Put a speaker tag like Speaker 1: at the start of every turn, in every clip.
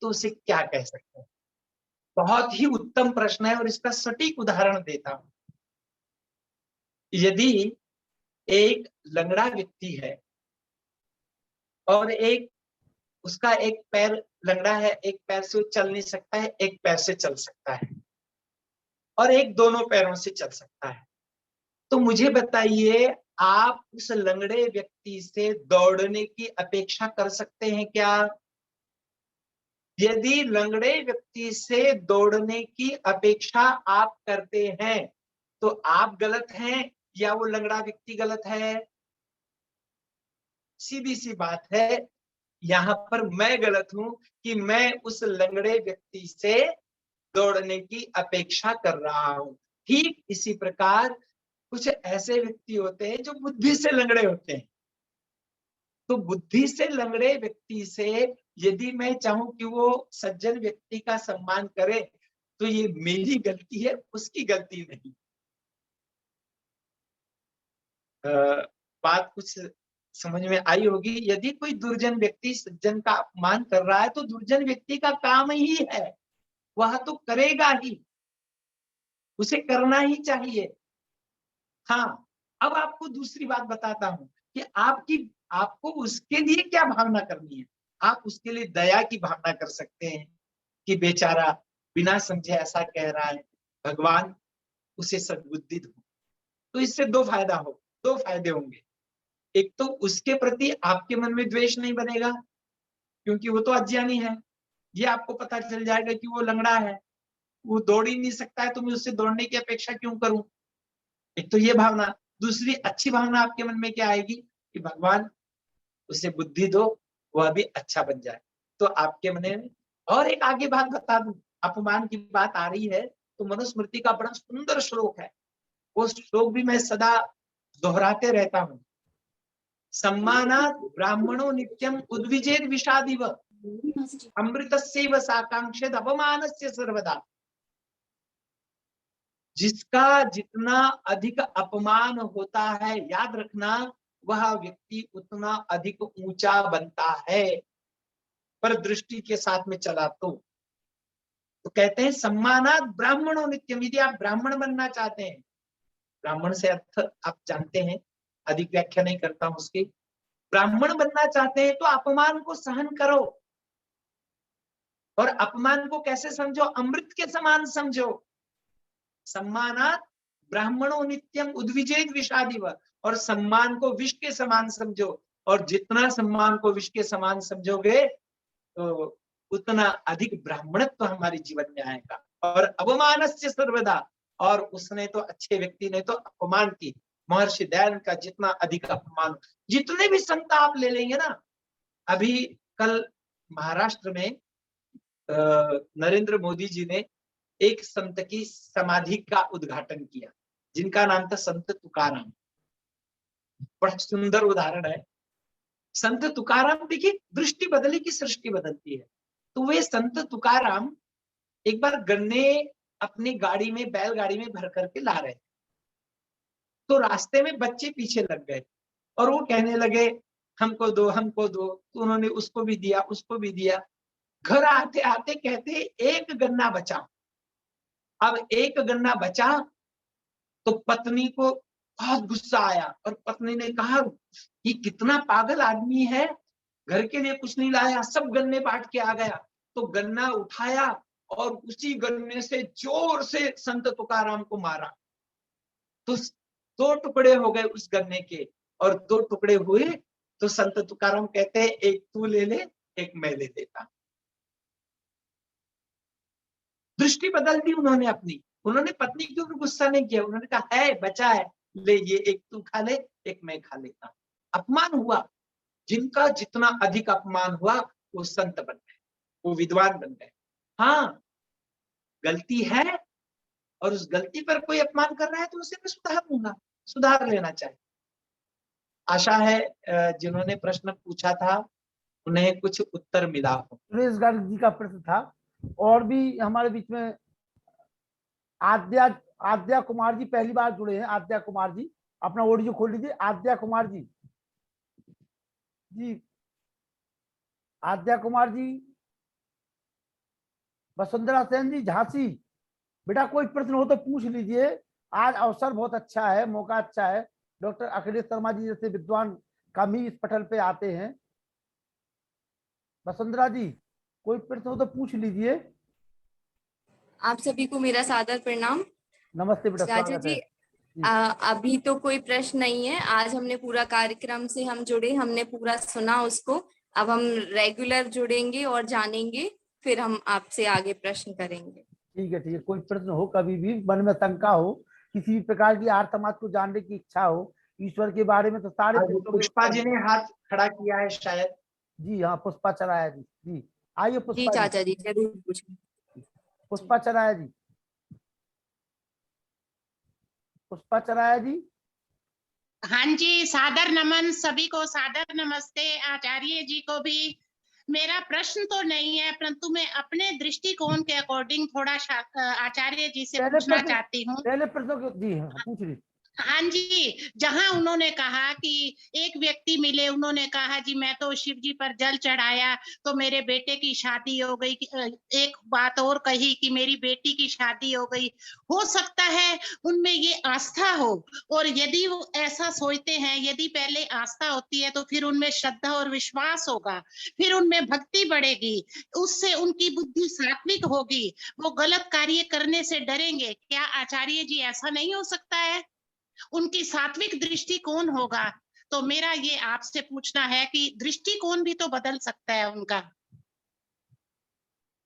Speaker 1: तो उसे क्या कह सकते हैं? बहुत ही उत्तम प्रश्न है और इसका सटीक उदाहरण देता हूं। यदि एक लंगड़ा व्यक्ति है और उसका एक पैर लंगड़ा है, एक पैर से वो चल नहीं सकता है, एक पैर से चल सकता है, और एक दोनों पैरों से चल सकता है, तो मुझे बताइए, आप उस लंगड़े व्यक्ति से दौड़ने की अपेक्षा कर सकते हैं क्या? यदि लंगड़े व्यक्ति से दौड़ने की अपेक्षा आप करते हैं तो आप गलत हैं या वो लंगड़ा व्यक्ति गलत है? सीधी सी बात है, यहाँ पर मैं गलत हूं कि मैं उस लंगड़े व्यक्ति से दौड़ने की अपेक्षा कर रहा हूं। ठीक इसी प्रकार कुछ ऐसे व्यक्ति होते हैं जो बुद्धि से लंगड़े होते हैं। तो बुद्धि से लंगड़े व्यक्ति से यदि मैं चाहूं कि वो सज्जन व्यक्ति का सम्मान करे, तो ये मेरी गलती है, उसकी गलती नहीं। बात कुछ समझ में आई होगी। यदि कोई दुर्जन व्यक्ति सज्जन का अपमान कर रहा है तो दुर्जन व्यक्ति का काम ही है, वह तो करेगा ही, उसे करना ही चाहिए। हाँ, अब आपको दूसरी बात बताता हूं कि आपको उसके लिए क्या भावना करनी है। आप उसके लिए दया की भावना कर सकते हैं कि बेचारा बिना समझे ऐसा कह रहा है, भगवान उसे सद्बुद्धि दो। तो इससे दो फायदे होंगे। एक तो उसके प्रति आपके मन में द्वेष नहीं बनेगा, क्योंकि वो तो अज्ञानी है। ये आपको पता चल जाएगा कि वो लंगड़ा है, वो दौड़ ही नहीं सकता है, तो मैं उससे दौड़ने की अपेक्षा क्यों करूं। एक तो ये भावना। दूसरी अच्छी भावना आपके मन में क्या आएगी कि भगवान उसे बुद्धि दो, वह भी अच्छा बन जाए। तो आपके मन में। और एक आगे बात बता दूं, अपमान की बात आ रही है तो मनुस्मृति का बड़ा सुंदर श्लोक है, वो श्लोक भी मैं सदा दोहराते रहता हूं। सम्मानात् ब्राह्मणो नित्यम उद्विजेद विषादिव अमृतस्यैव साकांक्षेद अपमानस्य सर्वदा। जिसका जितना अधिक अपमान होता है, याद रखना, वह व्यक्ति उतना अधिक ऊंचा बनता है, पर दृष्टि के साथ में चला तो कहते हैं सम्मानात् ब्राह्मणो नित्यम। यदि आप ब्राह्मण बनना चाहते हैं, ब्राह्मण से अर्थ आप जानते हैं, अधिक व्याख्या नहीं करता हूं उसकी। ब्राह्मण बनना चाहते हैं तो अपमान को सहन करो, और अपमान को कैसे समझो? अमृत के समान समझो। सम्मानात् ब्राह्मणो नित्यम उद्विजेद विषादिव, और सम्मान को विष के समान समझो, और जितना सम्मान को विष के समान समझोगे तो उतना अधिक ब्राह्मणत्व हमारे जीवन में आएगा। और अवमानस्य सर्वदा, और उसने तो, अच्छे व्यक्ति ने तो अपमान की, महर्षि दयानंद का जितना अधिक अपमान, जितने भी संत आप ले लेंगे ना। अभी कल महाराष्ट्र में नरेंद्र मोदी जी ने एक संत की समाधि का उद्घाटन किया, जिनका नाम था संत तुकाराम। बड़ा सुंदर उदाहरण है। संत तुकाराम, देखिए, दृष्टि बदली की सृष्टि बदलती है। तो वे संत तुकाराम एक बार गन्ने अपनी गाड़ी में, बैलगाड़ी में भर करके ला रहे थे, तो रास्ते में बच्चे पीछे लग गए और वो कहने लगे हमको दो, हमको दो। तो उन्होंने उसको भी दिया, उसको भी दिया। घर आते आते कहते एक गन्ना बचा। अब एक गन्ना बचा तो पत्नी को बहुत गुस्सा आया, और पत्नी ने कहा ये कितना पागल आदमी है, घर के लिए कुछ नहीं लाया, सब गन्ने बांट के आ गया। तो गन्ना उठाया और उसी गन्ने से जोर से संत तुकाराम को मारा। तो दो टुकड़े हो गए उस गन्ने के, और दो टुकड़े हुए तो संत तुकाराम कहते हैं एक तू ले ले, एक मैं ले लेता। दृष्टि बदल दी उन्होंने अपनी। उन्होंने पत्नी के ऊपर गुस्सा नहीं किया, उन्होंने कहा है बचा है, ले ये एक तू खा ले, एक मैं खा लेता। अपमान हुआ, जिनका जितना अधिक अपमान हुआ वो संत बन गए, वो विद्वान बन गए। हाँ, गलती है, और उस गलती पर कोई अपमान कर रहा है तो उसे मैं सुधार दूंगा, सुधार लेना चाहिए। आशा है जिन्होंने प्रश्न पूछा था उन्हें कुछ उत्तर मिला हो।
Speaker 2: सुरेश गर्ग जी का प्रश्न था। और भी हमारे बीच में आद्या आद्या कुमार जी पहली बार जुड़े हैं। आद्या कुमार जी, अपना ऑडियो खोल लीजिए। आद्या कुमार जी, जी आद्या कुमार जी, वसुंधरा सेन जी झांसी, बेटा कोई प्रश्न हो तो पूछ लीजिए, आज अवसर बहुत अच्छा है, मौका अच्छा है। डॉक्टर अखिलेश शर्मा जी जैसे विद्वान कम ही इस पटल पे आते हैं। वसुंधरा जी कोई प्रश्न हो तो पूछ लीजिए।
Speaker 3: आप सभी को मेरा सादर प्रणाम।
Speaker 2: नमस्ते बेटा,
Speaker 3: राजा
Speaker 2: स्वागत
Speaker 3: जी,
Speaker 2: है जी।
Speaker 3: अभी तो कोई प्रश्न नहीं है। आज हमने पूरा कार्यक्रम से हम जुड़े, हमने पूरा सुना उसको। अब हम रेगुलर जुड़ेंगे और जानेंगे, फिर हम आपसे आगे प्रश्न करेंगे।
Speaker 2: ठीक है, ठीक है। कोई प्रश्न हो, कभी भी मन में शंका हो, किसी भी प्रकार की आर्य समाज को जानने की इच्छा हो ईश्वर के बारे में, तो सारे
Speaker 1: आज
Speaker 2: प्रश्नों के
Speaker 1: पुष्पा
Speaker 2: उत्तर
Speaker 1: जी ने हाथ खड़ा किया है शायद।
Speaker 2: जी हाँ, पुष्पा चराया जी। जी आइए
Speaker 3: जी
Speaker 2: पुष्पा जी।
Speaker 3: चाचा जी, जरूर पूछें।
Speaker 2: पुष्पा चराया जी, पुष्पा चराया जी।
Speaker 4: हाँ जी, सादर नमन सभी को, सादर नमस्ते आचार्य जी को भी। मेरा प्रश्न तो नहीं है, परंतु मैं अपने दृष्टिकोण के अकॉर्डिंग थोड़ा आचार्य जी से पूछना चाहती हूँ।
Speaker 2: पहले प्रश्नों के जी हाँ पूछ लीजिए।
Speaker 4: हाँ जी, जहां उन्होंने कहा कि एक व्यक्ति मिले, उन्होंने कहा जी मैं तो शिव जी पर जल चढ़ाया तो मेरे बेटे की शादी हो गई। एक बात और कही कि मेरी बेटी की शादी हो गई। हो सकता है उनमें ये आस्था हो, और यदि वो ऐसा सोचते हैं, यदि पहले आस्था होती है तो फिर उनमें श्रद्धा और विश्वास होगा, फिर उनमें भक्ति बढ़ेगी, उससे उनकी बुद्धि सात्विक होगी, वो गलत कार्य करने से डरेंगे। क्या आचार्य जी ऐसा नहीं हो सकता है? उनकी सात्विक दृष्टिकोण होगा। तो मेरा ये आपसे पूछना है कि दृष्टिकोण भी तो बदल सकता है उनका।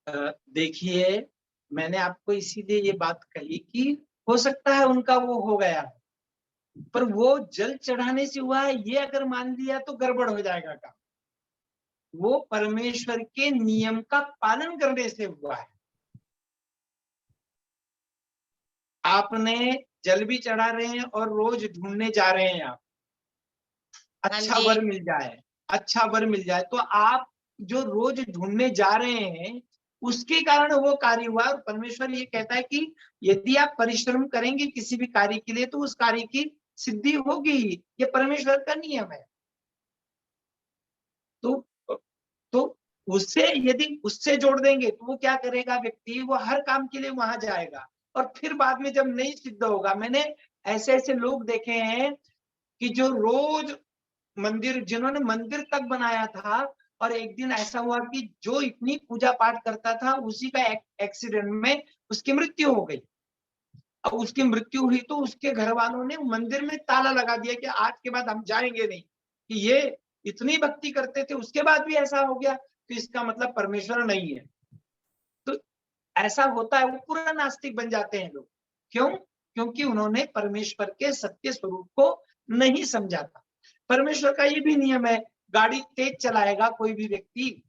Speaker 1: देखिए, मैंने आपको इसीलिए ये बात कही कि हो सकता है उनका वो हो गया, पर वो जल चढ़ाने से हुआ है ये अगर मान लिया तो गड़बड़ हो जाएगा काम। वो परमेश्वर के नियम का पालन करने से हुआ है। आपने जल भी चढ़ा रहे हैं और रोज ढूंढने जा रहे हैं आप, अच्छा वर मिल जाए, अच्छा वर मिल जाए, तो आप जो रोज ढूंढने जा रहे हैं उसके कारण वो कार्य हुआ। और परमेश्वर ये कहता है कि यदि आप परिश्रम करेंगे किसी भी कार्य के लिए तो उस कार्य की सिद्धि होगी। ये परमेश्वर का नियम है। तो तो उससे यदि उससे जोड़ देंगे तो वो क्या करेगा व्यक्ति, वो हर काम के लिए वहां जाएगा और फिर बाद में जब नहीं सिद्ध होगा। मैंने ऐसे ऐसे लोग देखे हैं कि जो रोज मंदिर, जिन्होंने मंदिर तक बनाया था, और एक दिन ऐसा हुआ कि जो इतनी पूजा पाठ करता था उसी का एक्सीडेंट में उसकी मृत्यु हो गई। अब उसकी मृत्यु हुई तो उसके घर वालों ने मंदिर में ताला लगा दिया कि आज के बाद हम जाएंगे नहीं, कि ये इतनी भक्ति करते थे उसके बाद भी ऐसा हो गया तो इसका मतलब परमेश्वर नहीं है। तो ऐसा होता है, वो पूरा नास्तिक बन जाते हैं लोग। क्यों? क्योंकि उन्होंने परमेश्वर के सत्य स्वरूप को नहीं समझा था। परमेश्वर का ये भी नियम है, गाड़ी तेज चलाएगा कोई भी व्यक्ति,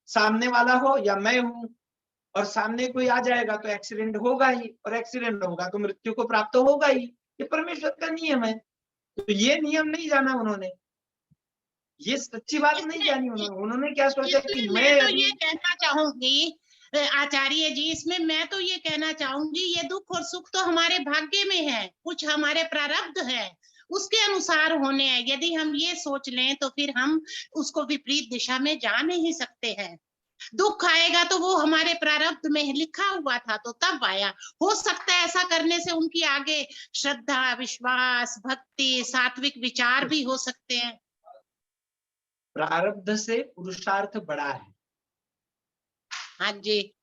Speaker 1: सामने वाला हो या मैं हूं, और सामने कोई आ जाएगा तो एक्सीडेंट होगा ही, और एक्सीडेंट होगा तो मृत्यु को प्राप्त होगा ही। ये परमेश्वर का नियम है। तो ये नियम नहीं जाना उन्होंने, ये सच्ची बात नहीं जानी उन्होंने। उन्होंने क्या सोचा कि मैं
Speaker 4: तो
Speaker 1: अभी
Speaker 4: ये कहना चाहूंगी आचार्य जी, इसमें मैं तो ये कहना चाहूंगी ये दुख और सुख तो हमारे भाग्य में है, कुछ हमारे प्रारब्ध है, उसके अनुसार होने हैं। यदि हम ये सोच लें तो फिर हम उसको विपरीत दिशा में जा नहीं सकते हैं। दुख आएगा तो वो हमारे प्रारब्ध में लिखा हुआ था तो तब आया। हो सकता है ऐसा करने से उनकी आगे श्रद्धा, विश्वास, भक्ति, सात्विक विचार भी हो सकते हैं।
Speaker 1: प्रारब्ध से पुरुषार्थ बड़ा है,
Speaker 4: हाँ जी।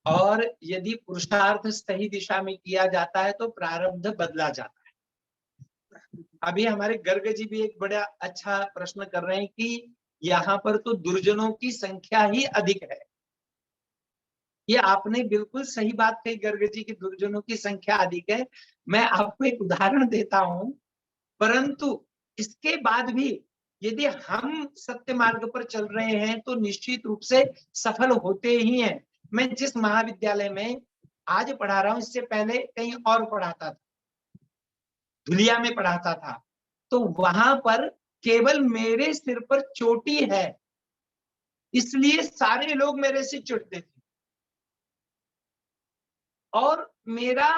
Speaker 1: और यदि पुरुषार्थ सही दिशा में किया जाता है तो प्रारब्ध बदला जाता है। अभी हमारे गर्ग जी भी एक बड़ा अच्छा प्रश्न कर रहे हैं कि यहाँ पर तो दुर्जनों की संख्या ही अधिक है। ये आपने बिल्कुल सही बात कही गर्ग जी की, दुर्जनों की संख्या अधिक है। मैं आपको एक उदाहरण देता हूं, परंतु इसके बाद भी यदि हम सत्य मार्ग पर चल रहे हैं तो निश्चित रूप से सफल होते ही हैं। मैं जिस महाविद्यालय में आज पढ़ा रहा हूं, इससे पहले कहीं और पढ़ाता था, धुलिया में पढ़ाता था, तो वहां पर केवल मेरे सिर पर चोटी है इसलिए सारे लोग मेरे से चिढ़ते थे और मेरा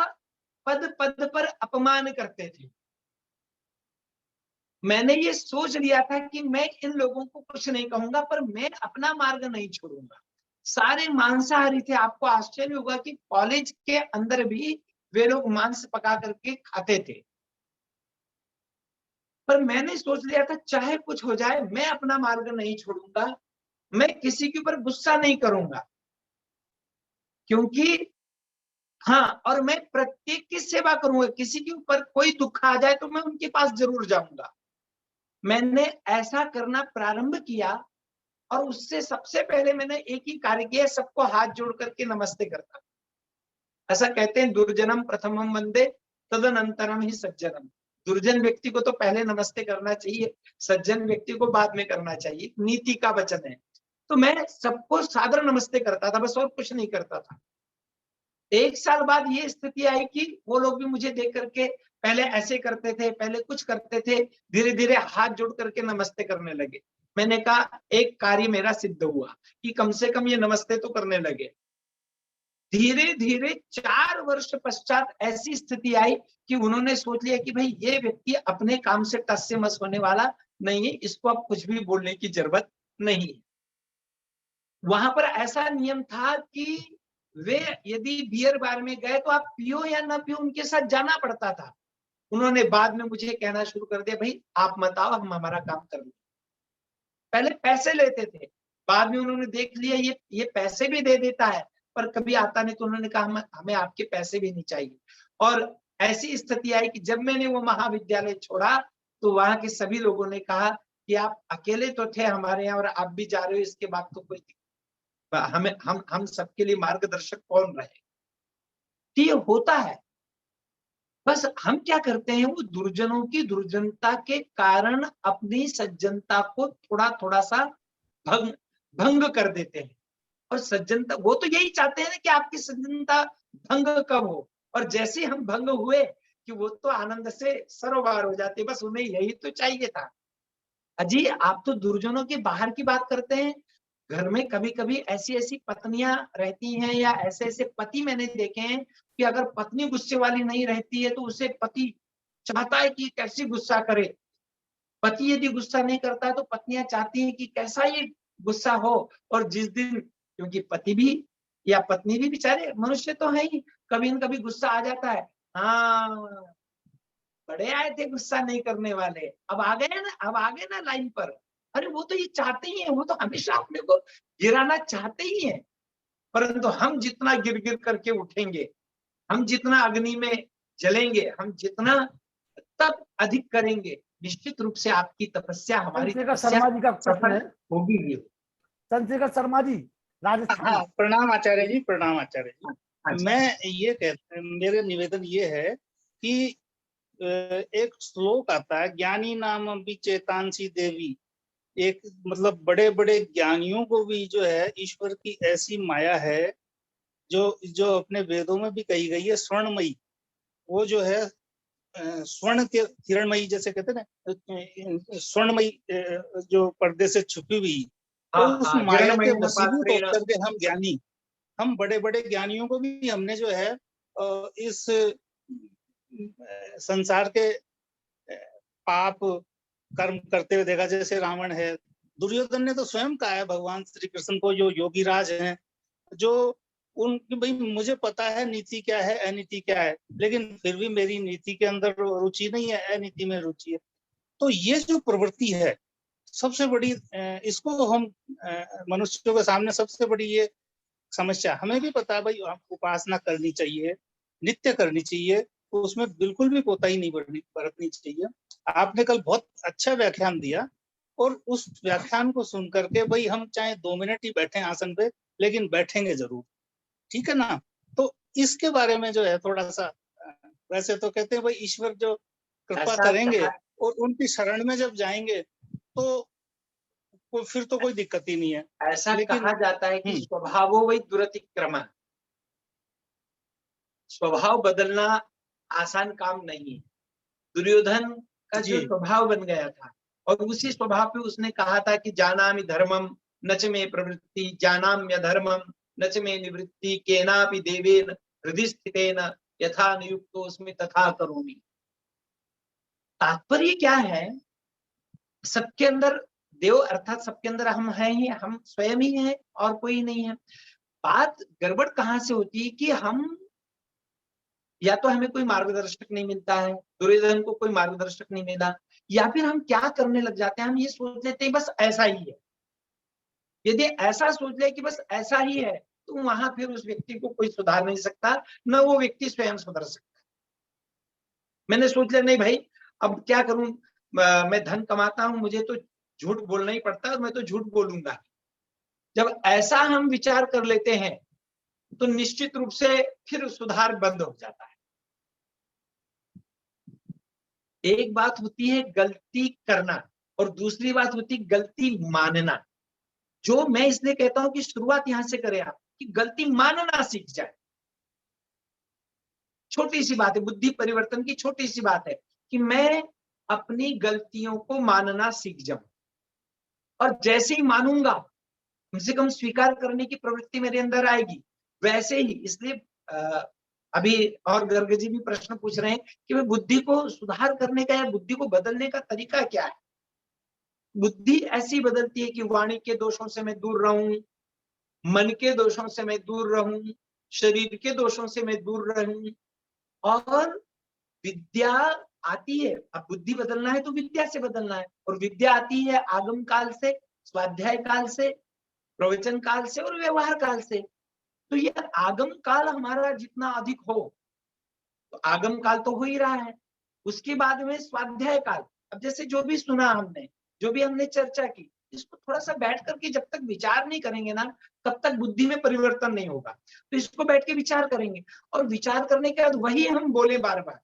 Speaker 1: पद पद पर अपमान करते थे। मैंने ये सोच लिया था कि मैं इन लोगों को कुछ नहीं कहूंगा, पर मैं अपना मार्ग नहीं छोड़ूंगा। सारे मांसाहारी थे। आपको आश्चर्य होगा कि कॉलेज के अंदर भी वे लोग मांस पका करके खाते थे। पर मैंने सोच लिया था चाहे कुछ हो जाए मैं अपना मार्ग नहीं छोड़ूंगा, मैं किसी के ऊपर गुस्सा नहीं करूंगा, क्योंकि हाँ, और मैं प्रत्येक की सेवा करूंगा। किसी के ऊपर कोई दुख आ जाए तो मैं उनके पास जरूर जाऊंगा। मैंने ऐसा करना प्रारंभ किया और उससे सबसे पहले मैंने एक ही कार्य किया, सबको हाथ जोड़ करके नमस्ते करता। ऐसा कहते हैं दुर्जनम प्रथमम वंदे तदनंतरम ही सज्जनम। दुर्जन व्यक्ति को तो पहले नमस्ते करना चाहिए, सज्जन व्यक्ति को बाद में करना चाहिए, नीति का वचन है। तो मैं सबको सादर नमस्ते करता था, बस और कुछ नहीं करता था। एक साल बाद ये स्थिति आई कि वो लोग भी मुझे देख करके पहले ऐसे करते थे, पहले कुछ करते थे, धीरे धीरे हाथ जोड़ करके नमस्ते करने लगे। मैंने कहा एक कार्य मेरा सिद्ध हुआ कि कम से कम ये नमस्ते तो करने लगे। धीरे धीरे 4 वर्ष पश्चात ऐसी स्थिति आई कि उन्होंने सोच लिया कि भाई ये व्यक्ति अपने काम से टस से मस होने वाला नहीं है, इसको अब कुछ भी बोलने की जरूरत नहीं है। वहां पर ऐसा नियम था कि वे यदि बियर बार में गए तो आप पियो या ना पियो, उनके साथ जाना पड़ता था। उन्होंने बाद में मुझे कहना शुरू कर दिया, भाई आप मत आओ, हम हमारा काम कर लें। पहले पैसे लेते थे, बाद में उन्होंने देख लिया ये पैसे भी दे देता है, पर कभी आता नहीं, तो उन्होंने कहा हमें आपके पैसे भी नहीं चाहिए। और ऐसी स्थिति आई कि जब मैंने वो महाविद्यालय छोड़ा तो वहां के सभी लोगों ने कहा कि आप अकेले तो थे हमारे यहाँ और आप भी जा रहे हो, इसके बाद तो कोई हमें हम सबके लिए मार्गदर्शक कौन रहे। तो ये होता है, बस हम क्या करते हैं, वो दुर्जनों की दुर्जनता के कारण अपनी सज्जनता को थोड़ा थोड़ा सा भंग भंग कर देते हैं। और सज्जनता, वो तो यही चाहते हैं ना कि आपकी सज्जनता भंग कब हो, और जैसे हम भंग हुए कि वो तो आनंद से सरोवर हो जाते, बस उन्हें यही तो चाहिए था। अजी आप तो दुर्जनों के बाहर की बात करते हैं। घर में कभी कभी ऐसी ऐसी पत्नियां रहती हैं या ऐसे ऐसे पति मैंने देखे हैं कि अगर पत्नी गुस्से वाली नहीं रहती है तो उसे पति चाहता है कि कैसे गुस्सा करे। पति यदि गुस्सा नहीं करता है तो पत्नियां चाहती हैं कि कैसा ये गुस्सा हो। और जिस दिन, क्योंकि पति भी या पत्नी भी बेचारे मनुष्य तो है ही, कभी न कभी गुस्सा आ जाता है। हाँ, बड़े आए थे गुस्सा नहीं करने वाले, अब आ गए ना, अब आ गए ना लाइन पर। अरे वो तो ये चाहते ही है, वो तो हमेशा अपने को गिराना चाहते ही है। परंतु हम जितना गिर गिर करके उठेंगे, हम जितना अग्नि में जलेंगे, हम जितना तप अधिक करेंगे, निश्चित रूप से आपकी तपस्या, हमारी
Speaker 2: चंद्रशेखर
Speaker 1: तपस्या
Speaker 2: शर्मा जी का प्रश्न
Speaker 1: सफल
Speaker 2: है।
Speaker 1: होगी ही।
Speaker 2: चंद्रशेखर शर्मा जी, राजस्थान।
Speaker 5: हाँ, प्रणाम आचार्य जी, प्रणाम आचार्य जी।
Speaker 1: अच्छा।
Speaker 5: मैं ये कहता, मेरा निवेदन ये है कि एक श्लोक आता है, ज्ञानी नाम विचेतांसी देवी। एक मतलब बड़े बड़े ज्ञानियों को भी जो है ईश्वर की ऐसी माया है जो जो अपने वेदों में भी कही गई है, स्वर्णमयी। वो जो है स्वर्ण के हिरणमयी, जैसे कहते हैं ना, स्वर्णमयी जो पर्दे से छुपी हुई, तो उस माया के वशीभूत होकर के हम ज्ञानी, हम बड़े बड़े ज्ञानियों को भी हमने जो है इस संसार के पाप कर्म करते हुए देखा। जैसे रावण है, दुर्योधन ने तो स्वयं कहा है भगवान श्री कृष्ण को, जो योगीराज हैं, जो उनकी भाई मुझे पता है नीति क्या है अनीति क्या है, लेकिन फिर भी मेरी नीति के अंदर रुचि नहीं है, अनीति में रुचि है। तो ये जो प्रवृत्ति है सबसे बड़ी, इसको हम मनुष्यों के सामने सबसे बड़ी ये समस्या। हमें भी पता है भाई उपासना करनी चाहिए, नित्य करनी चाहिए, तो उसमें बिल्कुल भी कोताही नहीं बरतनी चाहिए। आपने कल बहुत अच्छा व्याख्यान दिया, और उस व्याख्यान को सुन करके भाई हम चाहे 2 मिनट ही बैठे आसन पे, लेकिन बैठेंगे जरूर, ठीक है ना। तो इसके बारे में जो है थोड़ा सा, वैसे तो कहते हैं भाई ईश्वर जो कृपा करेंगे और उनकी शरण में जब जाएंगे तो फिर तो कोई दिक्कत ही नहीं है।
Speaker 1: ऐसा कहा जाता है कि स्वभावो वै दुरतिक्रमः, स्वभाव बदलना आसान काम नहीं है। दुर्योधन का जो स्वभाव बन गया था, और उसी स्वभाव पे उसने कहा था कि जानामि धर्मम नच में प्रवृत्ति, जानाम्य धर्मम नच में निवृत्ति, केनापि देवेन हृदि स्थितेन यथा नियुक्तोऽस्मि तथा करोमि। तात्पर्य क्या है, सबके अंदर देव अर्थात सबके अंदर हम हैं ही, हम स्वयं ही हैं और कोई नहीं है। बात गड़बड़ कहाँ से होती है कि हम या तो हमें कोई मार्गदर्शक नहीं मिलता है, दुर्योधन को कोई मार्गदर्शक नहीं मिला, या फिर हम क्या करने लग जाते हैं, हम ये सोच लेते हैं बस ऐसा ही है। यदि ऐसा सोच ले कि बस ऐसा ही है, तो वहां फिर उस व्यक्ति को कोई सुधार नहीं सकता, न वो व्यक्ति स्वयं सुधर सकता। मैंने सोच लिया नहीं भाई अब क्या करूं, मैं धन कमाता हूं, मुझे तो झूठ बोलना ही पड़ता है, मैं तो झूठ बोलूंगा। जब ऐसा हम विचार कर लेते हैं तो निश्चित रूप से फिर सुधार बंद हो जाता है। एक बात होती है गलती करना और दूसरी बात होती है गलती मानना। जो मैं इसलिए कहता हूं कि शुरुआत यहां से करें आप कि गलती मानना सीख जाए। छोटी सी बात है, बुद्धि परिवर्तन की छोटी सी बात है कि मैं अपनी गलतियों को मानना सीख जाऊं, और जैसे ही मानूंगा कम से कम स्वीकार करने की प्रवृत्ति मेरे अंदर आएगी। वैसे ही इसलिए अभी और गर्ग जी भी प्रश्न पूछ रहे हैं कि भाई बुद्धि को सुधार करने का या बुद्धि को बदलने का तरीका क्या है। बुद्धि ऐसी बदलती है कि वाणी के दोषों से मैं दूर रहूं, मन के दोषों से मैं दूर रहूं, शरीर के दोषों से मैं दूर रहूं, और विद्या आती है। अब बुद्धि बदलना है तो विद्या से बदलना है, और विद्या आती है आगम काल से, स्वाध्याय काल से, प्रवचन काल से और व्यवहार काल से। तो ये आगम काल हमारा जितना अधिक हो, तो आगम काल तो हो ही रहा है, उसके बाद में स्वाध्याय काल। अब जैसे जो भी सुना हमने, जो भी हमने चर्चा की, इसको थोड़ा सा बैठ करके जब तक विचार नहीं करेंगे ना, तब तक बुद्धि में परिवर्तन नहीं होगा। तो इसको बैठ के विचार करेंगे, और विचार करने के बाद वही हम बोले बार बार,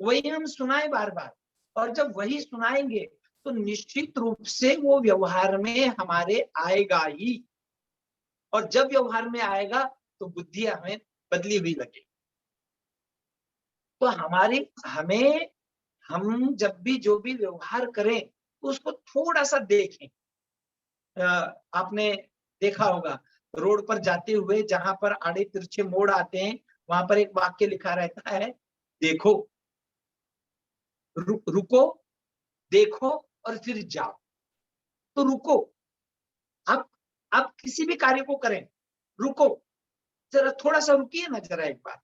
Speaker 1: वही हम सुनाए बार बार, और जब वही सुनाएंगे तो निश्चित रूप से वो व्यवहार में हमारे आएगा ही, और जब व्यवहार में आएगा तो बुद्धि हमें बदली हुई लगेगी। तो हम जब भी जो भी व्यवहार करें तो उसको थोड़ा सा देखें। आपने देखा होगा रोड पर जाते हुए जहां पर आड़े तिरछे मोड़ आते हैं, वहां पर एक वाक्य लिखा रहता है, देखो, रुको, देखो और फिर जाओ। तो रुको, आप किसी भी कार्य को करें, रुको, जरा थोड़ा सा रुकिए ना जरा एक बार।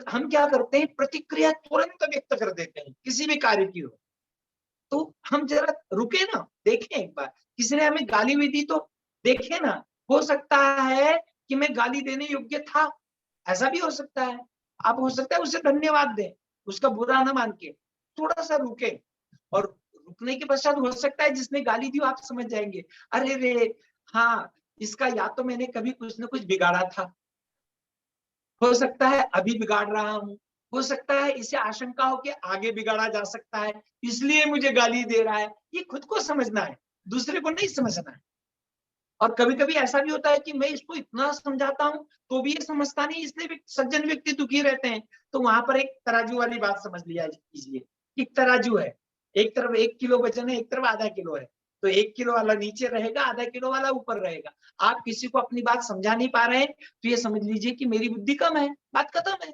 Speaker 1: हम क्या करते हैं, प्रतिक्रिया तुरंत व्यक्त कर देते हैं किसी भी कार्य की हो। तो हम जरा रुके ना, देखें एक बार। किसी ने हमें गाली भी दी तो देखें ना, हो सकता है कि मैं गाली देने योग्य था, ऐसा भी हो सकता है। आप हो सकता है उसे धन्यवाद दें, उसका बुरा ना मान के थोड़ा सा रुके, और रुकने के पश्चात हो सकता है जिसने गाली दी आप समझ जाएंगे, अरे रे हाँ, इसका या तो मैंने कभी कुछ ना कुछ बिगाड़ा था, हो सकता है अभी बिगाड़ रहा हूं, हो सकता है इसे आशंका हो कि आगे बिगाड़ा जा सकता है, इसलिए मुझे गाली दे रहा है। ये खुद को समझना है, दूसरे को नहीं समझना है। और कभी कभी ऐसा भी होता है कि मैं इसको इतना समझाता हूं तो भी ये समझता नहीं, इसलिए सज्जन व्यक्ति दुखी रहते हैं। तो वहां पर एक तराजू वाली बात समझ लिया कीजिए। एक तराजू है, एक तरफ 1 किलो वजन है, एक तरफ आधा किलो है, तो 1 किलो वाला नीचे रहेगा, आधा किलो वाला ऊपर रहेगा। आप किसी को अपनी बात समझा नहीं पा रहे हैं तो ये समझ लीजिए कि मेरी बुद्धि कम है, बात खत्म है।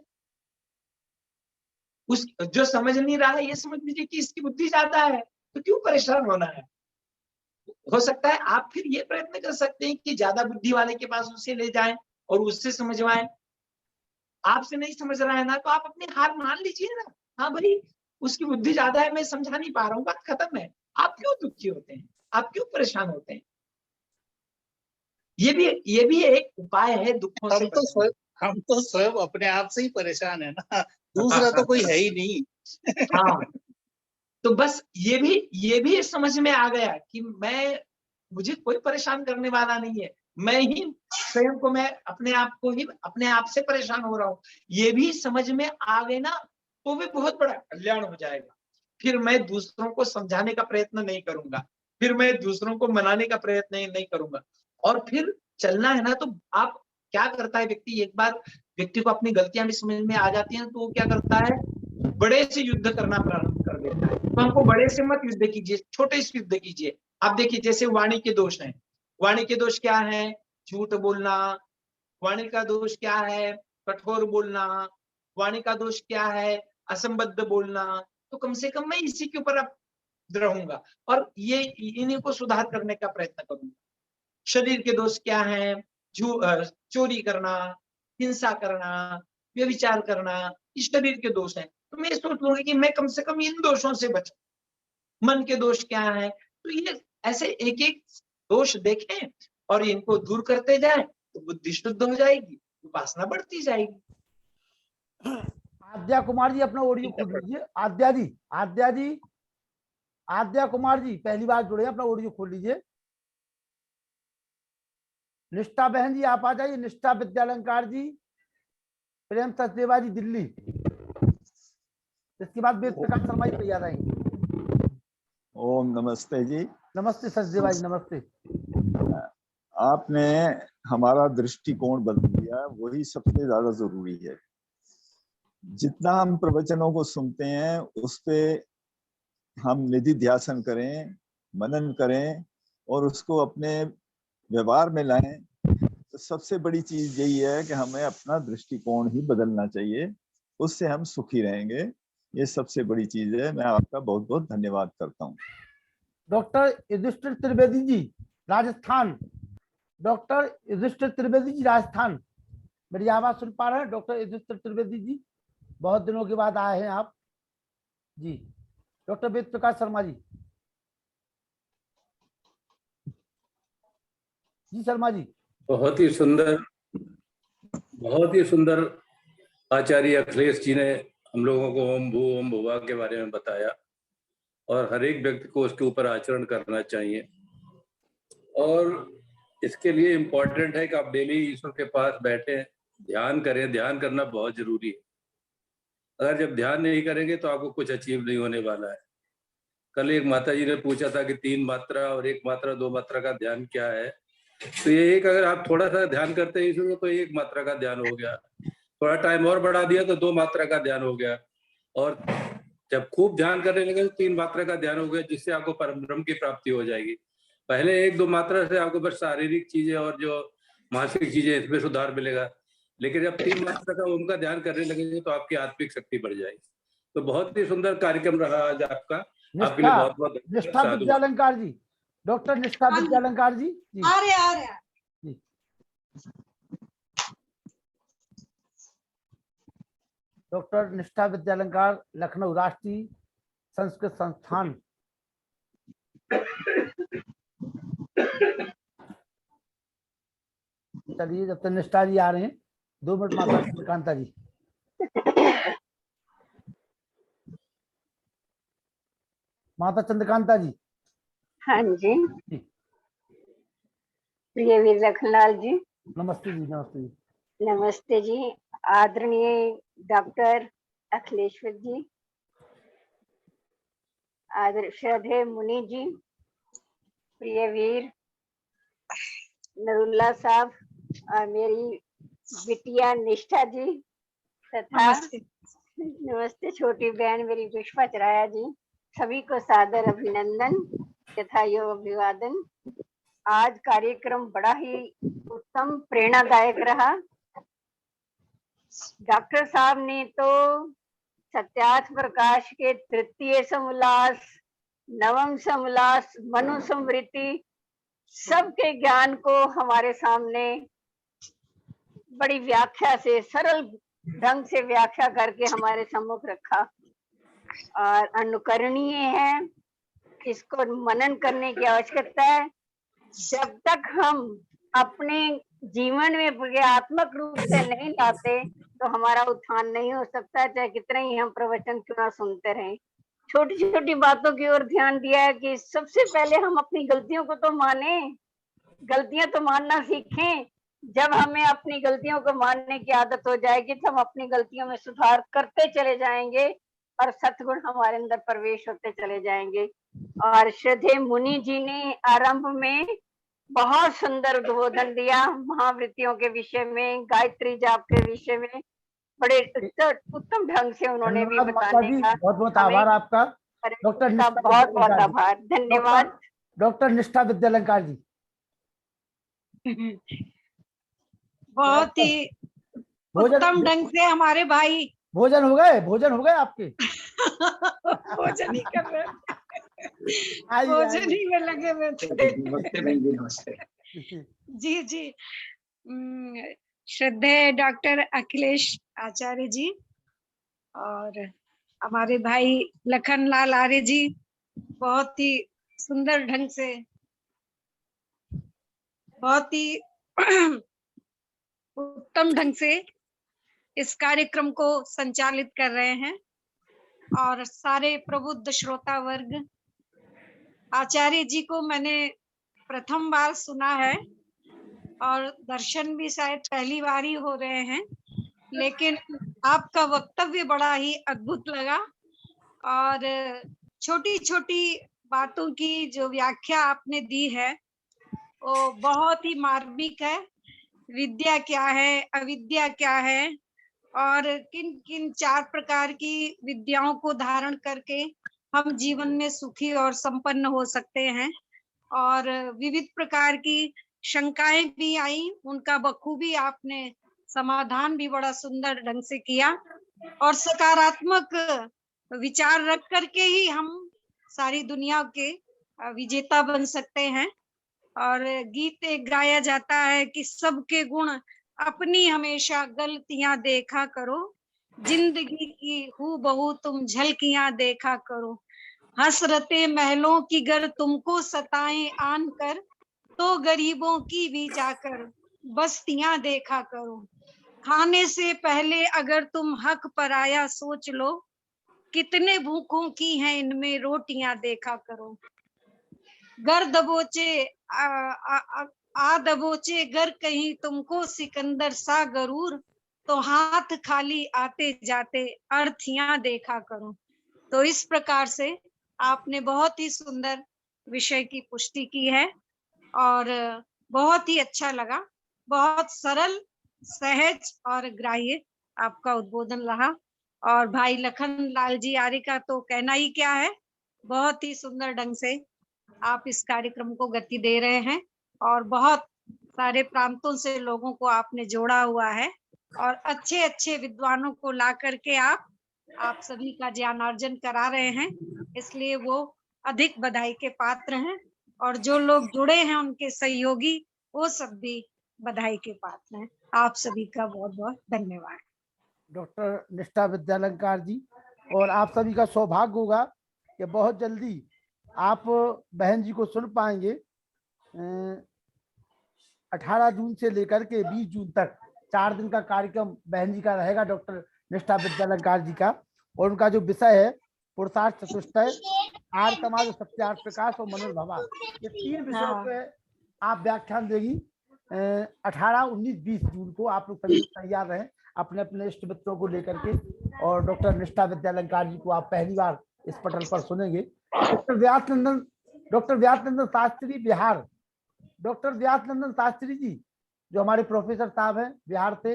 Speaker 1: उस जो समझ नहीं रहा है ये समझ लीजिए कि इसकी बुद्धि ज्यादा है, तो क्यों परेशान होना है। हो सकता है आप फिर ये प्रयत्न कर सकते हैं कि ज्यादा बुद्धि वाले के पास उसे ले जाएं और उससे समझवाएं। आपसे नहीं समझ रहा है ना, तो आप अपनी हार मान लीजिए ना। हाँ भाई, उसकी बुद्धि ज्यादा है, मैं समझा नहीं पा रहा हूँ, बात खत्म है। आप क्यों दुखी होते हैं, आप क्यों परेशान होते हैं। ये भी एक उपाय है दुखों से बचने
Speaker 5: हम तो स्वयं अपने आप से ही परेशान है ना, दूसरा तो कोई है ही नहीं।
Speaker 1: हाँ, तो बस ये भी समझ में आ गया कि मुझे कोई परेशान करने वाला नहीं है, मैं ही स्वयं को, मैं अपने आप को ही अपने आप से परेशान हो रहा हूँ। ये भी समझ में आ गए ना, तो भी बहुत बड़ा कल्याण हो जाएगा। फिर मैं दूसरों को समझाने का प्रयत्न नहीं करूंगा, फिर मैं दूसरों को मनाने का प्रयत्न नहीं करूंगा, और फिर चलना है ना। तो आप क्या करता है व्यक्ति, एक बार व्यक्ति को अपनी गलतियां भी समझ में आ जाती हैं तो वो क्या करता है, बड़े से युद्ध करना प्रारंभ कर देता है। तो हमको बड़े से मत युद्ध कीजिए, छोटे से युद्ध कीजिए। आप देखिए जैसे वाणी के दोष हैं, वाणी के दोष क्या है, झूठ बोलना। वाणी का दोष क्या है, कठोर बोलना। वाणी का दोष क्या है, असंबद्ध बोलना। तो कम से कम मैं इसी के ऊपर अब रहूंगा और ये इन्हीं को सुधार करने का प्रयत्न करूंगा। शरीर के दोष क्या है? चोरी करना, हिंसा करना, व्यभिचार करना, ये शरीर के दोष हैं। तो मैं सोच लूंगी कि मैं कम से कम इन दोषों से बचूं। मन के दोष क्या है? तो ये ऐसे एक एक दोष देखें और इनको दूर करते जाएं तो बुद्धि शुद्ध हो जाएगी, उपासना बढ़ती जाएगी।
Speaker 2: आद्या कुमार जी अपना ऑडियो खोल लीजिए। आद्या कुमार जी पहली बार जुड़े, अपना ऑडियो खोल लीजिए। निष्ठा बहन जी आप आ जाइए। निष्ठा विद्यालंकार जी, प्रेम सचदेवा जी दिल्ली। इसके बाद वेद प्रकाश शर्मा जी तैयार आएंगे।
Speaker 6: ओम नमस्ते जी।
Speaker 2: नमस्ते सचदेवा जी, नमस्ते।
Speaker 6: आपने हमारा दृष्टिकोण बदल दिया, वही सबसे ज्यादा जरूरी है। जितना हम प्रवचनों को सुनते हैं उस पे हम निधि ध्यासन करें, मनन करें और उसको अपने व्यवहार में लाएं, तो सबसे बड़ी चीज यही है कि हमें अपना दृष्टिकोण ही बदलना चाहिए, उससे हम सुखी रहेंगे। ये सबसे बड़ी चीज है। मैं आपका बहुत बहुत धन्यवाद करता हूँ।
Speaker 2: डॉक्टर युधिष्ठिर त्रिवेदी जी राजस्थान। डॉक्टर युधिष्ठिर त्रिवेदी जी राजस्थान, मेरी आवाज सुन पा रहे हैं? डॉक्टर युधिष्ठिर त्रिवेदी जी, बहुत दिनों के बाद आए हैं आप जी। डॉक्टर वेद प्रकाश शर्मा जी। जी शर्मा जी।
Speaker 7: बहुत ही सुंदर आचार्य अखिलेश जी ने हम लोगों को ओम भू ओम भुवा के बारे में बताया और हर एक व्यक्ति को उसके ऊपर आचरण करना चाहिए। और इसके लिए इम्पोर्टेंट है कि आप डेली ईश्वर के पास बैठे ध्यान करें। ध्यान करना बहुत जरूरी है। अगर जब ध्यान नहीं करेंगे तो आपको कुछ अचीव नहीं होने वाला है। कल एक माता जी ने पूछा था कि 3 मात्रा और 1 मात्रा 2 मात्रा का ध्यान क्या है, तो ये एक अगर आप थोड़ा सा ध्यान करते हैं ईश्वर को तो 1 मात्रा का ध्यान हो गया, थोड़ा टाइम और बढ़ा दिया तो 2 मात्रा का ध्यान हो गया, और जब खूब ध्यान करने लगे तो 3 मात्रा का ध्यान हो गया, जिससे आपको परम ब्रह्म की प्राप्ति हो जाएगी। पहले 1-2 मात्रा से आपको बस शारीरिक चीजें और जो मानसिक चीजें इसमें सुधार मिलेगा, लेकिन जब 3 मात्रा का उनका ध्यान करने लगेंगे तो आपकी आत्मिक शक्ति बढ़ जाएगी। तो बहुत ही सुंदर कार्यक्रम रहा आज आपका। आपके लिए बहुत बहुत
Speaker 2: निष्ठा विद्यालंकार जी, डॉक्टर निष्ठा विद्यालंकार जी।
Speaker 8: आ रहे
Speaker 2: जी। डॉक्टर निष्ठा विद्यालंकार, लखनऊ राष्ट्रीय संस्कृत संस्थान। चलिए जब तक निष्ठा जी आ रहे हैं 2 मिनट माता चंद्रकांता जी। माता चंद्रकांता जी।
Speaker 8: हाँ जी। प्रियवीर लखनलाल जी
Speaker 2: नमस्ते जी। नमस्ते जी।
Speaker 8: नमस्ते जी। आदरणीय डॉक्टर अखिलेश्वर जी, आदर श्रद्धेय मुनि जी, प्रियवीर नरुल्ला साहब और मेरी बिटिया निष्ठा जी तथा नमस्ते छोटी बहन मेरी पुष्पा चराया जी, सभी को सादर अभिनंदन तथा योग अभिवादन। आज कार्यक्रम बड़ा ही उत्तम प्रेरणादायक रहा। डॉक्टर साहब ने तो सत्यार्थ प्रकाश के तृतीय समोल्लास, नवम समोल्लास, मनुस्मृति सबके ज्ञान को हमारे सामने बड़ी व्याख्या से, सरल ढंग से व्याख्या करके हमारे सम्मुख रखा और अनुकरणीय है। इसको मनन करने की आवश्यकता है। जब तक हम अपने जीवन में प्रक्रियात्मक रूप से नहीं लाते तो हमारा उत्थान नहीं हो सकता, चाहे कितने ही हम प्रवचन क्यों ना सुनते रहें। छोटी छोटी बातों की ओर ध्यान दिया है कि सबसे पहले हम अपनी गलतियों को तो माने, गलतियां तो मानना सीखें। जब हमें अपनी गलतियों को मानने की आदत हो जाएगी तो हम अपनी गलतियों में सुधार करते चले जाएंगे और सत्गुण हमारे अंदर प्रवेश होते चले जाएंगे। और श्रद्धेय मुनि जी ने आरंभ में बहुत सुंदर उद्बोधन दिया महावृत्तियों के विषय में, गायत्री जाप के विषय में, बड़े उत्तम ढंग से उन्होंने भी बताने का
Speaker 2: बहुत बहुत आभार आपका डॉक्टर निष्ठा,
Speaker 8: बहुत बहुत आभार, धन्यवाद।
Speaker 2: डॉक्टर निष्ठा विद्यालंकार जी।
Speaker 9: बहुत ही उत्तम ढंग से हमारे भाई
Speaker 2: भोजन हो गए आपके?
Speaker 9: भोजन ही कर रहे हैं। भोजन ही में लगे हुए थे।
Speaker 1: नमस्ते बहन जी, नमस्ते।
Speaker 9: जी जी। श्रद्धेय डॉक्टर अखिलेश आचार्य जी और हमारे भाई लखन लाल आर्य जी बहुत ही सुंदर ढंग से, बहुत ही उत्तम ढंग से इस कार्यक्रम को संचालित कर रहे हैं। और सारे प्रबुद्ध श्रोता वर्ग, आचार्य जी को मैंने प्रथम बार सुना है और दर्शन भी शायद पहली बार ही हो रहे हैं, लेकिन आपका वक्तव्य बड़ा ही अद्भुत लगा और छोटी छोटी बातों की जो व्याख्या आपने दी है वो बहुत ही मार्मिक है। विद्या क्या है, अविद्या क्या है और किन किन 4 प्रकार की विद्याओं को धारण करके हम जीवन में सुखी और संपन्न हो सकते हैं। और विविध प्रकार की शंकाएं भी आई, उनका बखूबी आपने समाधान भी बड़ा सुंदर ढंग से किया और सकारात्मक विचार रख करके ही हम सारी दुनिया के विजेता बन सकते हैं। और गीत एक गाया जाता है कि सबके गुण अपनी हमेशा गलतियां देखा करो, जिंदगी की हूबहू तुम झलकियां देखा करो, हसरते महलों की गर तुमको सताएं आन कर, तो गरीबों की भी जाकर बस्तियां देखा करो, खाने से पहले अगर तुम हक पराया सोच लो, कितने भूखों की हैं इनमें रोटियां देखा करो, गर दबोचे आ दबोचे गर कहीं तुमको सिकंदर सा गरूर, तो हाथ खाली आते जाते अर्थियां देखा करो। तो इस प्रकार से आपने बहुत ही सुंदर विषय की पुष्टि की है और बहुत ही अच्छा लगा। बहुत सरल, सहज और ग्राह्य आपका उद्बोधन रहा। और भाई लखन लाल जी आर्य का तो कहना ही क्या है, बहुत ही सुंदर ढंग से आप इस कार्यक्रम को गति दे रहे हैं और बहुत सारे प्रांतों से लोगों को आपने जोड़ा हुआ है और अच्छे अच्छे विद्वानों को ला करके आप सभी का ज्ञानार्जन करा रहे हैं, इसलिए वो अधिक बधाई के पात्र हैं। और जो लोग जुड़े हैं उनके सहयोगी, वो सब भी बधाई के पात्र हैं। आप सभी का बहुत बहुत धन्यवाद।
Speaker 2: डॉक्टर निष्ठा विद्यालंकार जी, और आप सभी का सौभाग्य होगा कि बहुत जल्दी आप बहन जी को सुन पाएंगे। 18 जून से लेकर के 20 जून तक 4 दिन का कार्यक्रम बहन जी का रहेगा, डॉक्टर निष्ठा विद्यालंकार जी का। और उनका जो विषय है पुरुषार्थ चतुष्टय, आर्य समाज, सत्यार्थ प्रकाश और मनोभवा, ये 3 विषयों पे आप व्याख्यान देगी। 18, 19, 20 जून को आप लोग सभी तैयार रहें अपने अपने इष्ट मित्रों को लेकर के। और डॉक्टर निष्ठा विद्यालंकार जी को आप पहली बार इस पटल पर सुनेंगे। डॉक्टर व्यास नंदन शास्त्री बिहार, डॉक्टर व्यास नंदन शास्त्री जी जो हमारे प्रोफेसर साहब हैं बिहार से,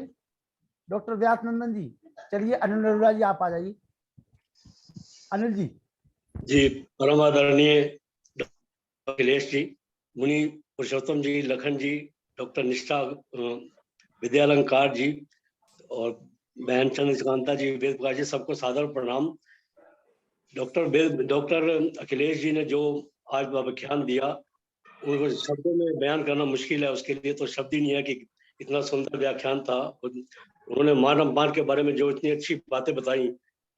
Speaker 2: डॉक्टर व्यास नंदन जी। चलिए अनिल अरोड़ा जी आप आ जाइए। अनिल जी।
Speaker 10: जी, परम आदरणीय अखिलेश जी, मुनि पुरुषोत्तम जी, लखन जी, डॉक्टर निष्ठा विद्यालंकार जी और बहन चंद्रकांता जी, वेद प्रकाश जी, सबको सादर प्रणाम। डॉक्टर अखिलेश जी ने जो आज व्याख्यान दिया उनको शब्दों में बयान करना मुश्किल है, उसके लिए तो शब्द ही नहीं है कि इतना सुंदर व्याख्यान था। उन्होंने मानव के बारे में जो इतनी अच्छी बातें बताई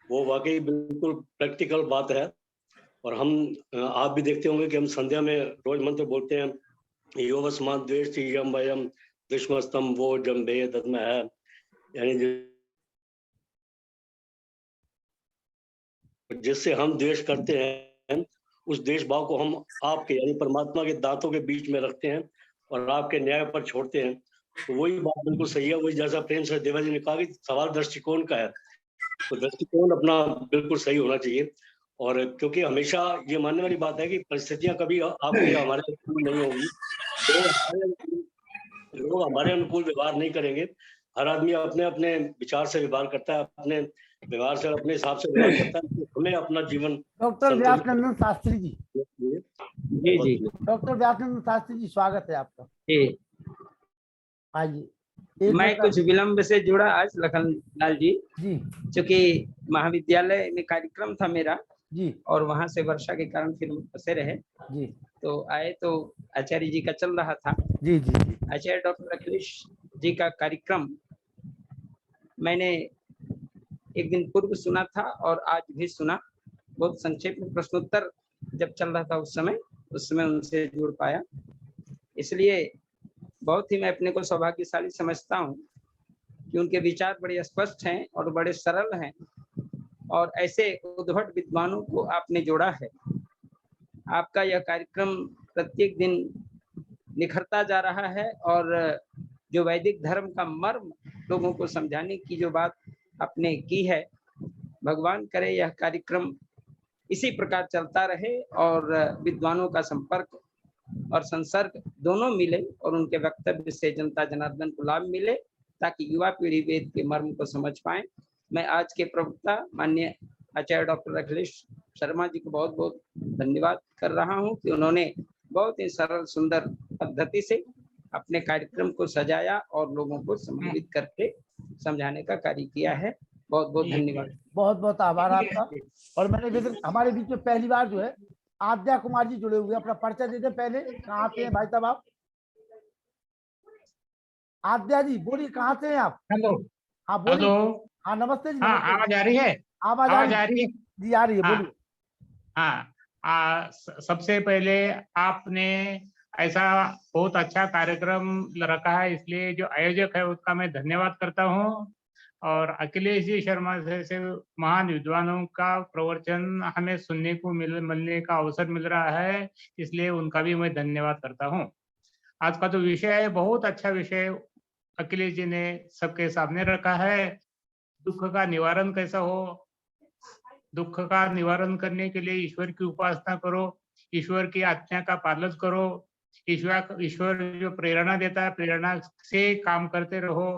Speaker 10: वो वाकई बिल्कुल प्रैक्टिकल बात है। और हम आप भी देखते होंगे कि हम संध्या में रोज मंत्र बोलते हैं, योवस्मात् द्वेष्टि यम वयम दुष्मस्तम वो जम्बे दद्म है, यानी जिससे हम द्वेष करते हैं उस द्वेष भाव को हम आपके यानी परमात्मा के दांतों के बीच में रखते हैं और आपके न्याय पर छोड़ते हैं। तो वही बात बिल्कुल सही है। वही जैसा प्रेम से देवा जी ने कहा कि सवाल दृष्टिकोण का है, तो दृष्टिकोण अपना बिल्कुल सही होना चाहिए। और क्योंकि हमेशा ये मानने वाली बात है कि परिस्थितियां कभी आपके हमारे अनुकूल नहीं होंगी, लोग हमारे अनुकूल व्यवहार नहीं करेंगे। हर आदमी अपने अपने विचार से व्यवहार करता है, अपने व्यवहार से अपने हिसाब से व्यवहार करता है। हमें अपना जीवन।
Speaker 2: डॉक्टर व्यास नंदन शास्त्री जी।
Speaker 11: जी जी,
Speaker 2: डॉक्टर व्यास नंदन शास्त्री जी स्वागत है आपका।
Speaker 11: जी,
Speaker 2: आइए।
Speaker 11: मैं कुछ विलंब से जुड़ा आज लखन लाल जी,
Speaker 2: जी,
Speaker 11: क्योंकि महाविद्यालय में कार्यक्रम था मेरा,
Speaker 2: जी
Speaker 11: और वहां से वर्षा के कारण फिर हम फंसे रहे।
Speaker 2: जी
Speaker 11: तो आए तो आचार्य जी का चल रहा था।
Speaker 2: जी जी जी
Speaker 11: आचार्य डॉक्टर अखिलेश जी का कार्यक्रम मैंने एक दिन पूर्व सुना था और आज भी सुना। बहुत संक्षेप में प्रश्नोत्तर जब चल रहा था उस समय उनसे जुड़ पाया, इसलिए बहुत ही मैं अपने को सौभाग्यशाली समझता हूँ कि उनके विचार बड़े स्पष्ट हैं और बड़े सरल हैं और ऐसे उद्भट विद्वानों को आपने जोड़ा है। आपका यह कार्यक्रम प्रत्येक दिन निखरता जा रहा है और जो वैदिक धर्म का मर्म लोगों को समझाने की जो बात आपने की है, भगवान करे यह कार्यक्रम इसी प्रकार चलता रहे और विद्वानों का संपर्क और संसर्ग दोनों मिले और उनके वक्तव्य से जनता जनार्दन को लाभ मिले ताकि युवा पीढ़ी वेद के मर्म को समझ पाए। मैं आज के प्रवक्ता माननीय आचार्य डॉक्टर अखिलेश शर्मा जी को बहुत बहुत धन्यवाद कर रहा हूं कि उन्होंने बहुत ही सरल सुंदर पद्धति से अपने कार्यक्रम को सजाया और लोगों को सम्मिलित करके समझाने का कार्य किया है। बहुत बहुत धन्यवाद।
Speaker 2: बहुत बहुत आभार आपका। और मैंने हमारे बीच में पहली बार जो है आद्या कुमार जी जुड़े हुए, अपना परिचय दे दें पहले। कहाँ से हैं भाई साहब आप? आद्या जी बोलिए, कहाँ से हैं आप?
Speaker 12: हेलो।
Speaker 2: हाँ बोलिए।
Speaker 12: हेलो।
Speaker 2: हाँ नमस्ते जी।
Speaker 12: हाँ आवाज आ रही है?
Speaker 2: आवाज आ रही है जी, आ रही है। बोलिए।
Speaker 12: हाँ सबसे पहले आपने ऐसा बहुत अच्छा कार्यक्रम रखा है, इसलिए जो आयोजक है उसका मैं धन्यवाद करता हूँ। और अखिलेश जी शर्मा जैसे महान विद्वानों का प्रवचन हमें सुनने को मिलने का अवसर मिल रहा है, इसलिए उनका भी मैं धन्यवाद करता हूँ। आज का जो विषय है बहुत अच्छा विषय अखिलेश जी ने सबके सामने रखा है। दुख का निवारण कैसा हो, दुख का निवारण करने के लिए ईश्वर की उपासना करो, ईश्वर की आज्ञा का पालन करो, ईश्वर जो प्रेरणा देता है प्रेरणा से काम करते रहो।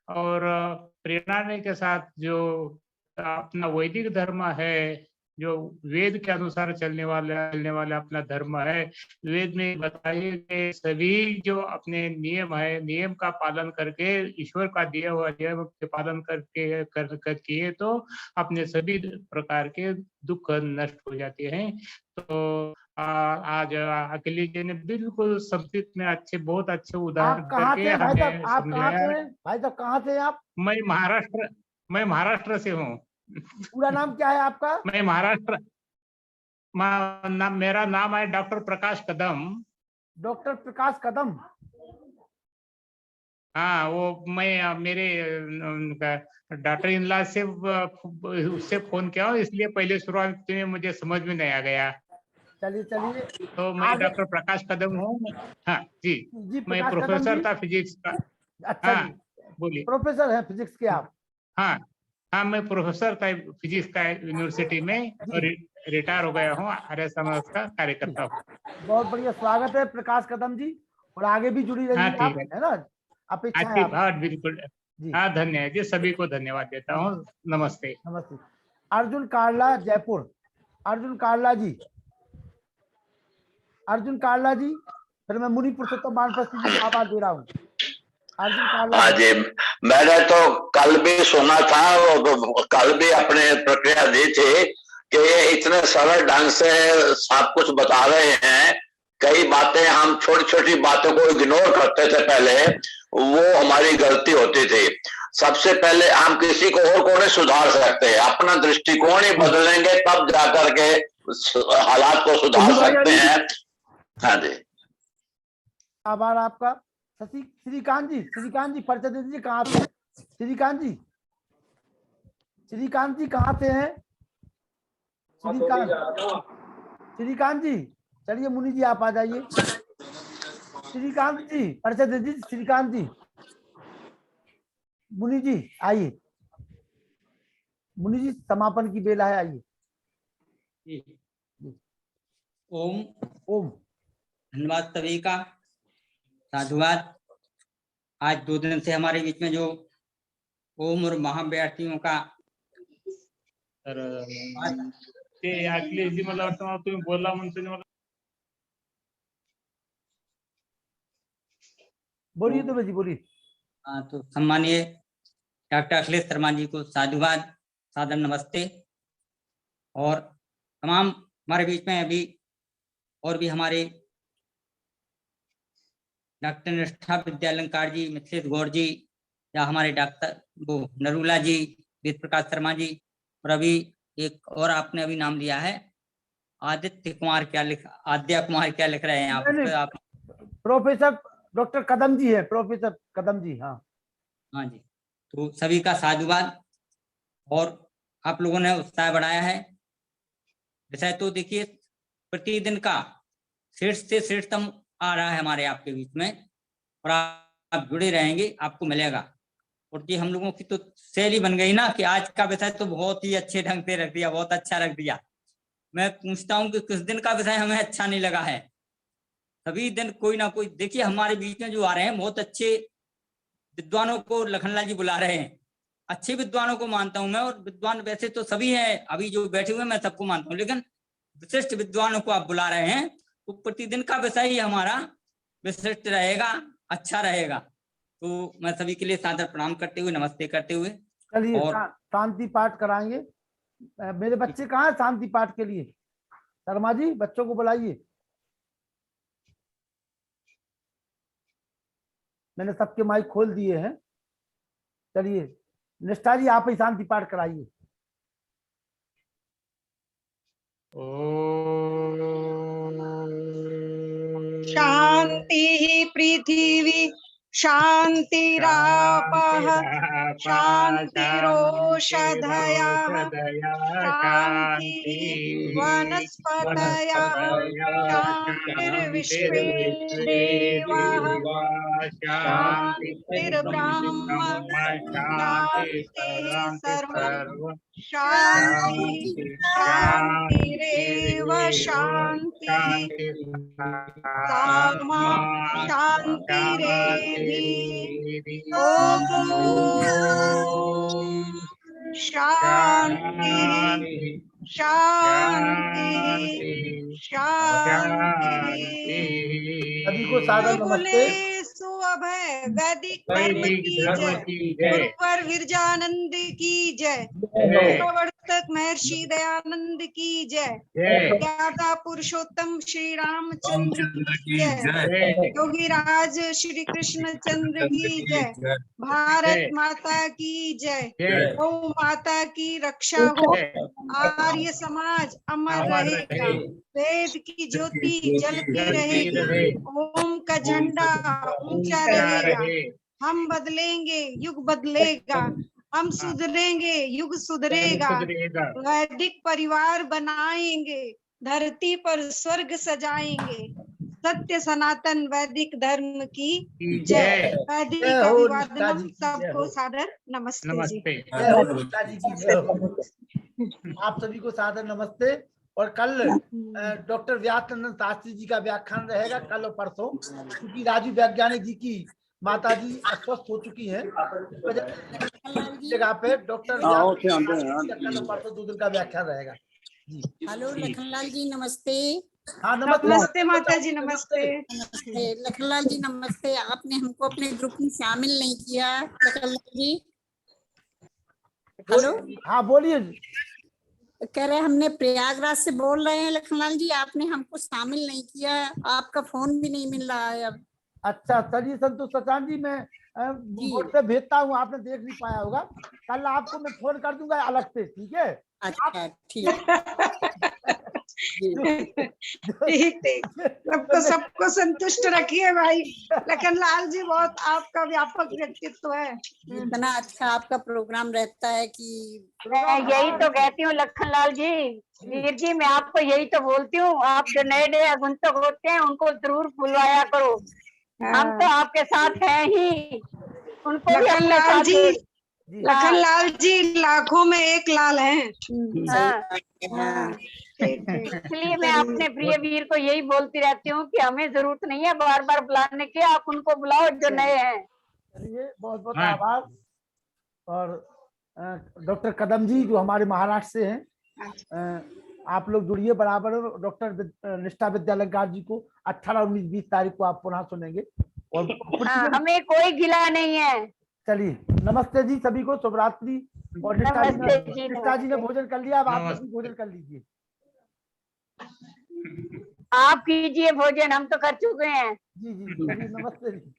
Speaker 12: और प्रेरणा के साथ जो अपना वैदिक धर्म है, जो वेद के अनुसार चलने वाला अपना धर्म है, वेद में बताए गए सभी जो अपने नियम है, नियम का पालन करके ईश्वर का दिया हुआ नियम के पालन करके किए तो अपने सभी प्रकार के दुख नष्ट हो जाते हैं। तो आज अखिलेश जी ने बिल्कुल संक्षिप्त में बहुत अच्छे उदाहरण करके हमें समझाया।
Speaker 2: भाई साहब कहाँ से हैं आप?
Speaker 12: मैं महाराष्ट्र से हूँ।
Speaker 2: पूरा नाम क्या है आपका?
Speaker 12: मैं महाराष्ट्र मेरा नाम है डॉक्टर प्रकाश कदम।
Speaker 2: डॉक्टर प्रकाश कदम।
Speaker 12: हाँ वो मैं मेरे डॉक्टर इनला से उससे फोन किया हूँ, इसलिए पहले शुरुआत में मुझे समझ में नहीं आ गया।
Speaker 2: चलिए
Speaker 12: तो मैं डॉक्टर प्रकाश कदम हूँ। हाँ जी मैं प्रोफेसर था फिजिक्स का।
Speaker 2: अच्छा
Speaker 12: हाँ बोलिए।
Speaker 2: प्रोफेसर है फिजिक्स के आप?
Speaker 12: हाँ मैं प्रोफेसर था फिजिक्स का यूनिवर्सिटी में और रिटायर हो गया हूँ। आर्य समाज का कार्यकर्ता हूँ।
Speaker 2: बहुत बढ़िया, स्वागत है प्रकाश कदम जी, और आगे भी जुड़ी रहिए आप, है ना? अपेक्षा है आप।
Speaker 12: हाँ बिल्कुल। हाँ धन्यवाद जी, सभी को धन्यवाद देता हूँ। नमस्ते।
Speaker 2: नमस्ते। अर्जुन कार्ला जयपुर। अर्जुन कार्ला जी, अर्जुन कार्ला जी, फिर मैं मुनि पुरुषोत्तम वानप्रस्थ जी को आवाज दे रहा हूँ। अर्जुन कार्ला।
Speaker 13: हाँ जी, मैंने तो कल भी सुना था, कल भी अपने प्रक्रिया दी थी कि ये इतने सरल ढंग से सब कुछ बता रहे हैं। कई बातें हम छोटी छोटी बातों को इग्नोर करते थे पहले, वो हमारी गलती होती थी। सबसे पहले हम किसी को और को नहीं सुधार सकते, अपना दृष्टिकोण ही बदलेंगे तब जाकर के हालात को सुधार सकते हैं। हाँ जी
Speaker 2: आभार आपका। श्रीकांत जी, श्रीकांत जी परिचय दे दीजिए, कहाँ से? श्रीकांत जी, श्रीकांत जी कहाँ से हैं? श्रीकांत जी, चलिए मुनि जी आप आ जाइए। श्रीकांत जी परिचय दे दीजिए। श्रीकांत जी, मुनि जी आइए। मुनि जी समापन की बेला है, आइए।
Speaker 14: ओम
Speaker 2: ओम।
Speaker 14: धन्यवाद सभी का, साधुवाद। आज 2 दिन से हमारे बीच में जो ओम और महाव्यार्थियों का
Speaker 12: अखिलेश जी मला वाटतं तुम्ही बोला म्हणतो मला
Speaker 2: बोलिए तो जी बोलिए।
Speaker 14: हाँ तो सम्मानीय डॉक्टर अखिलेश शर्मा जी को साधुवाद, सादर नमस्ते। और तमाम हमारे बीच में अभी और भी हमारे डॉक्टर निष्ठा विद्यालंकार जी, मिथिलेश गौड़ जी, या हमारे डॉक्टर वो नरूला जी, वेद प्रकाश शर्मा जी, और अभी एक और आपने अभी नाम लिया है आदित्य कुमार, क्या लिख आद्या कुमार क्या लिख रहे हैं आप? आप
Speaker 2: प्रोफेसर डॉक्टर कदम जी है, प्रोफेसर कदम जी। हाँ
Speaker 14: हाँ जी, तो सभी का साधुवाद। और आप लोगों ने उत्साह बढ़ाया है। विषय तो देखिए प्रतिदिन का श्रेष्ठ से श्रेष्ठतम आ रहा है हमारे आपके बीच में, और आप जुड़े रहेंगे, आपको मिलेगा। और ये हम लोगों की तो शैली बन गई ना कि आज का विषय तो बहुत ही अच्छे ढंग से रख दिया, बहुत अच्छा रख दिया। मैं पूछता हूँ कि किस दिन का विषय हमें अच्छा नहीं लगा है? सभी दिन कोई ना कोई, देखिए हमारे बीच में जो आ रहे हैं बहुत अच्छे विद्वानों को लखनलाल जी बुला रहे हैं। अच्छे विद्वानों को मानता हूं मैं, और विद्वान वैसे तो सभी हैं अभी जो बैठे हुए, मैं सबको मानता हूं, लेकिन विशिष्ट विद्वानों को आप बुला रहे हैं, तो प्रतिदिन का विषय ही हमारा विशिष्ट रहेगा, अच्छा रहेगा। तो मैं सभी के लिए सादर प्रणाम करते हुए, नमस्ते करते हुए,
Speaker 2: चलिए
Speaker 14: और
Speaker 2: शांति पाठ कराएंगे। मेरे बच्चे कहाँ हैं शांति पाठ के लिए? शर्मा जी बच्चों को बुलाइए। मैंने सबके माइक खोल दिए हैं। चलिए निष्ठा जी आप ही शांति पाठ कराइए।
Speaker 9: शांति पृथिवी शांतिरापः शांतिरोषधयः शांति वनस्पतयः शांतिर्विश्वे देवाः शांतिर्ब्रह्म शांतिः सर्वं शांति शांतिरेव शांतिः सामा शांतिरेधि। ओम शांति शांति शांति।
Speaker 2: सभी को सादर नमस्ते।
Speaker 9: सुअभय वैदिक धर्म की जय, गुरुवर विरजानंद की जय, प्रवर्तक महर्षि दयानंद की जय, ज्ञाता पुरुषोत्तम श्री रामचंद्र की जय, योगी राज श्री कृष्ण चंद्र की जय, भारत माता की जय, गौ माता की रक्षा हो, आर्य समाज अमर रहेगा, वेद की ज्योति जलती रहेगी, ओम का झंडा ऊंचा रहेगा। हम बदलेंगे युग बदलेगा, हम सुधरेंगे युग सुधरेगा, वैदिक परिवार बनाएंगे, धरती पर स्वर्ग सजाएंगे। सत्य सनातन वैदिक धर्म की जय। वैदिक अभिवादनम। सबको सादर नमस्ते जी।
Speaker 2: आप सभी को सादर नमस्ते। और कल डॉक्टर व्यासनंदन शास्त्री जी का व्याख्यान रहेगा, कल और परसों, क्योंकि राजीव वैज्ञानिक जी की माता जी अस्वस्थ हो चुकी हैं, जगह पे डॉक्टर कल और परसों 2 दिन का व्याख्यान रहेगा जी।
Speaker 15: हेलो लखनलाल जी नमस्ते।
Speaker 2: हाँ
Speaker 9: नमस्ते माता जी। नमस्ते
Speaker 15: नमस्ते लखनलाल जी नमस्ते। आपने हमको अपने ग्रुप में शामिल नहीं किया लखनलाल जी। हेलो
Speaker 2: हाँ बोलिए।
Speaker 15: कह रहे हमने प्रयागराज से बोल रहे हैं लखनलाल जी, आपने हमको शामिल नहीं किया, आपका फोन भी नहीं मिल रहा है अब।
Speaker 2: अच्छा चलिए संतोष सचान जी, मैं व्हाट्सएप भेजता हूँ, आपने देख नहीं पाया होगा, कल आपको मैं फोन कर दूंगा अलग से, ठीक है?
Speaker 15: अच्छा ठीक
Speaker 9: ठीक सबको संतुष्ट रखिए भाई। लखनलाल जी बहुत आपका व्यापक व्यक्तित्व है।
Speaker 15: इतना अच्छा आपका प्रोग्राम रहता है कि
Speaker 8: मैं यही तो कहती हूँ लखनलाल जी, वीर जी मैं आपको यही तो बोलती हूँ, आप जो नए नए आगंतुक होते हैं उनको जरूर बुलवाया करो। हम तो आपके साथ हैं ही, उनको भी अपने साथ।
Speaker 9: लखनलाल जी लाखों में एक लाल हैं।
Speaker 8: इसलिए मैं अपने प्रिय वीर को यही बोलती रहती हूँ कि हमें जरूरत नहीं है बार बार बुलाने की, आप उनको बुलाओ जो नए हैं।
Speaker 2: चलिए बहुत बहुत आभार। और डॉक्टर कदम जी जो हमारे महाराष्ट्र से हैं, आप लोग जुड़िए बराबर। डॉक्टर निष्ठा विद्यालंकार जी को 18, 19, 20 तारीख को आप पुनः सुनेंगे। और
Speaker 8: हमें कोई गिला नहीं है।
Speaker 2: चलिए नमस्ते जी, सभी को शुभ रात्रि। और निष्ठा जी ने भोजन कर लिया, अब आप भी भोजन कर लीजिए।
Speaker 8: आप कीजिए भोजन, हम तो कर चुके हैं।
Speaker 2: जी जी जी, नमस्ते जी।